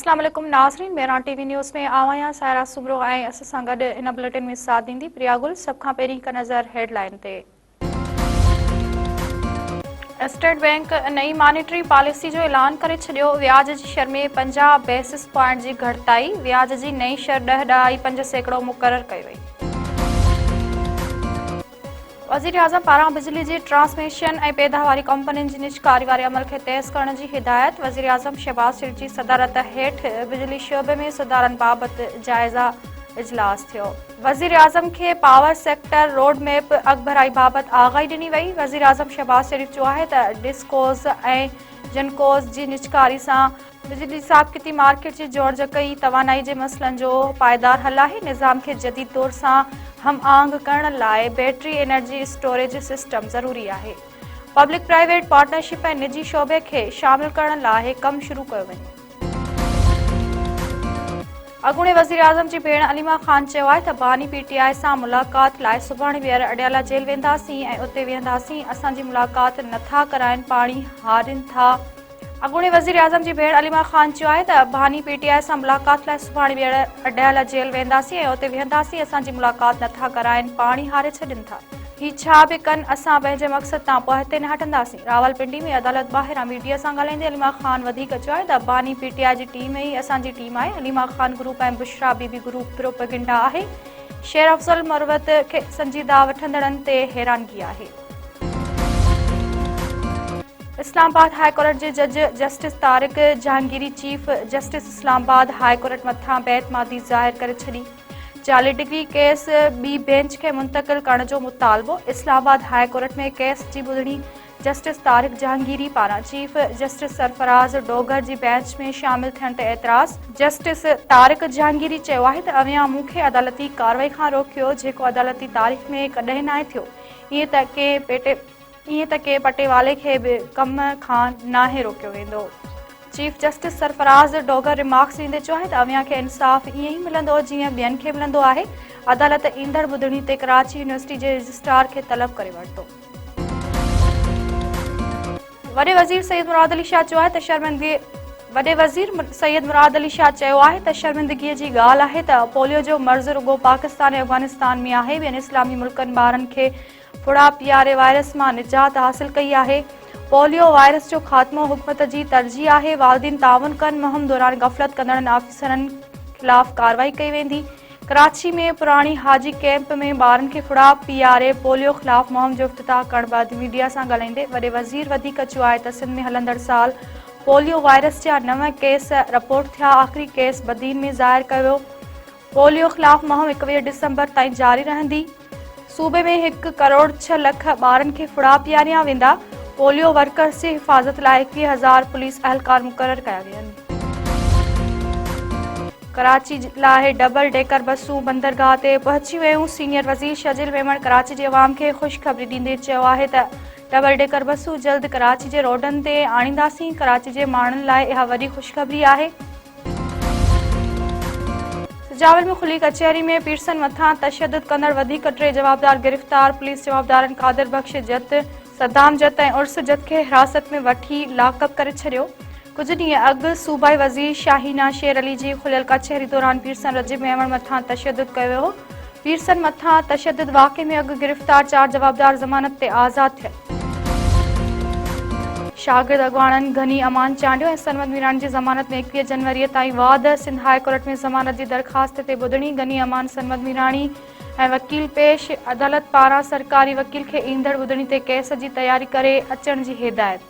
अस्सलाम वालेकुम नाज़रीन, मेरान टीवी न्यूज़ में आवां सायरा सुब्रो ऐं असां सां गॾु इन बुलेटिन में साथ ॾींदी प्रिया गुल। सभ खां पहिरीं हिकु नज़र हेडलाइन ते। स्टेट बैंक नई मॉनेटरी पॉलिसी जो ऐलान करे छॾियो। व्याज जी शर में 50 बेसिस पॉइंट जी घटिताई। व्याज जी नई शर 10.5% मुक़ररु कई वई। वज़ीर आज़म पारां बिजली जी ट्रांसमिशन ऐं पैदावारी कंपनियुनि जी निजकारी वारे अमल खे तेज़ करण जी हिदायत। वज़ीर आज़म शहबाज शरीफ़ जी सदारत हेठि बिजली शोबे में सुधारनि बाबति जाइज़ा इजलास थियो। वज़ीर आज़म खे पावर सेक्टर रोड मैप अॻभराई बाबति आगाही ॾिनी वई। वज़ीर आज़म शहबाज शरीफ़ चयो आहे त डिस्कोज़ ऐं जिनकोज़ जी निजकारी सां बिजली साबिती मार्केट जी जोड़जकई तवानाई जे मसइलनि जो पाइदार हल आहे। निज़ाम खे जदीद तौर सां हम आंग करण लाइ बैटरी एनर्जी स्टोरेज सिस्टम ज़रूरी आहे। पब्लिक प्राइवेट पार्टनरशिप ऐं निजी शोबे खे शामिल करण लाइ कमु शुरू कयो वञे। अॻूणे वज़ीर आज़म जी भेण अलीमा ख़ान चयो आहे त बानी पीटीआई सां मुलाक़ात लाइ सुभाणे ॿीहर अडियाला जेल वेंदासीं ऐं उते वेहंदासीं। असांजी मुलाक़ात नथा कराइनि, पाणी हारिनि था। अॻूणे वज़ीर आज़म जी भेण अलीमा ख़ान चयो आहे त बानी पीटीआई सां मुलाक़ात लाइ सुभाणे ॿीहर अडियाला जेल वेंदासीं ऐं उते वेहंदासीं। असांजी मुलाक़ात नथा कराइनि, पाणी हारे छॾनि था। ही छा बि कनि, असां पंहिंजे मक़सद तां पोइ हिते न हटंदासीं। रावलपिंडी में अदालत ॿाहिरां मीडिया सां ॻाल्हाईंदे अलीमा ख़ान वधीक चयो आहे त बानी पीटीआई जी टीम ई असांजी टीम आहे। अलीमा ख़ान ग्रुप ऐं बुशरा बीबी ग्रुप प्रोपेगेंडा आहे। शेर अफ़ज़ल मरवत खे संजीदा वठंदड़नि ते हैरानगी आहे। इस्लामाबाद हाई कोर्ट जे जज justice Tariq Jahangiri chief justice Islamabad high court मथां बेतमादी ज़ाहिर करे छॾी। 40 डिग्री केस ॿी बेंच खे मुंतक़िल करण जो मुतालबो। इस्लामाबाद हाई कोर्ट में केस जी ॿुधणी जस्टिस तारिक जहांगीरी पारां चीफ जस्टिस सरफराज़ डोगर जी बेंच में शामिल थियण ते एतिराज़। जस्टिस तारिक जहांगीरी चयो आहे त अवियां मूंखे अदालती कार्रवाई खां रोकियो, जेको अदालती तारीख़ में कॾहिं नाहे थियो। ईअं त के पटेवाले खे बि कम खां नाहे रोकियो वेंदो। Chief justice Sarfaraz Dogar remarks ॾींदे चयो आहे त अवियां खे इंसाफ़ ईअं ई मिलंदो जीअं ॿियनि खे मिलंदो आहे। अदालत ईंदड़ ॿुधणी ते कराची यूनिवर्सिटी जे रजिस्ट्रार खे तलब करे वरितो। वॾे वज़ीर सैयद मुराद अली शाह चयो आहे त शर्मिंदगीअ जी ॻाल्हि आहे त पोलियो जो मर्ज़ रुगो पाकिस्तान ऐं अफ़गानिस्तान में आहे। ॿियनि इस्लामी मुल्कनि ॿारनि खे फुड़ा पीआरे वायरस मां निजात हासिल कई आहे। पोलियो वायरस जो ख़ात्मो हुकूमत जी तरजीह आहे। वालिदीन ताउन कनि, मुहिम दौरान गफ़लत कंदड़नि ऑफिसरनि ख़िलाफ़ कार्रवाई कई वेंदी। कराची में पुराणी हाजी कैंप में ॿारनि खे फुड़ा पीआरे पोलियो ख़िलाफ़ मुहिम जो इफ़्तिताह करण बैदि मीडिया सां ॻाल्हाईंदे वॾे वज़ीर वधीक चयो आहे त सिंध में हलंदड़ साल पोलियो वायरस जा 9 केस रिपोर्ट थिया। आख़िरी केस बदीन में ज़ाहिर कयो वियो। पोलियो ख़िलाफ़ मुहिम 21 डिसंबर ताईं जारी रहंदी। सूबे में 1 करोड़ 6 लख ॿारनि खे फुड़ा पीआरिया वेंदा। पोलियो वर्कर्स जी हिफ़ाज़त लाइ 21,000 पुलिस अहलकार मुक़ररु कया विया आहिनि। कराची लाइ डबल डेकर बसूं बंदरगाह ते पहुची वियूं। सीनियर वज़ीर शजील मेमण कराची जे अवाम खे ख़ुशख़बरी ॾींदे चयो आहे त डबल डेकर बसूं जल्द कराची जे रोडनि ते आणींदासीं। कराची जे माण्हुनि लाइ इहा वॾी ख़ुशख़बरी आहे। सजावल में खुली कचहरी में पीरसन मथां तशद्दुद कंदड़ वधीक 3 जवाबदार गिरफ़्तार। पुलिस जवाबदारनि कादिर बख़्श जत, सद्दाम जत ऐं उर्स जत खे हिरासत में वठी लॉकअप करे छॾियो। कुझु ॾींहं अॻु सूबाई वज़ीर शाहीना शेर अली जी खुलियल कचहरी दौरान पीरसन रजीब मेमण मथां तशद्दुद कयो वियो हो। पीरसन मथां तशद्दुद वाक़े में अॻु गिरफ़्तार 4 जवाबदार ज़मानत ते आज़ाद थिया। शागिर्द अॻवाननि घनी अमान चांडियो ऐं सनमद मीरानी जी ज़मानत में 21 जनवरी ताईं वाद। सिंध हाई कोर्ट में ज़मानत जी दरख़्वास्त ते ॿुधणी। घनी अमान सनमद मीरानी ऐं वकील पेश। अदालत पारां सरकारी वकील खे ईंदड़ ॿुधणी ते केस जी तयारी करे अचण जी हिदायत।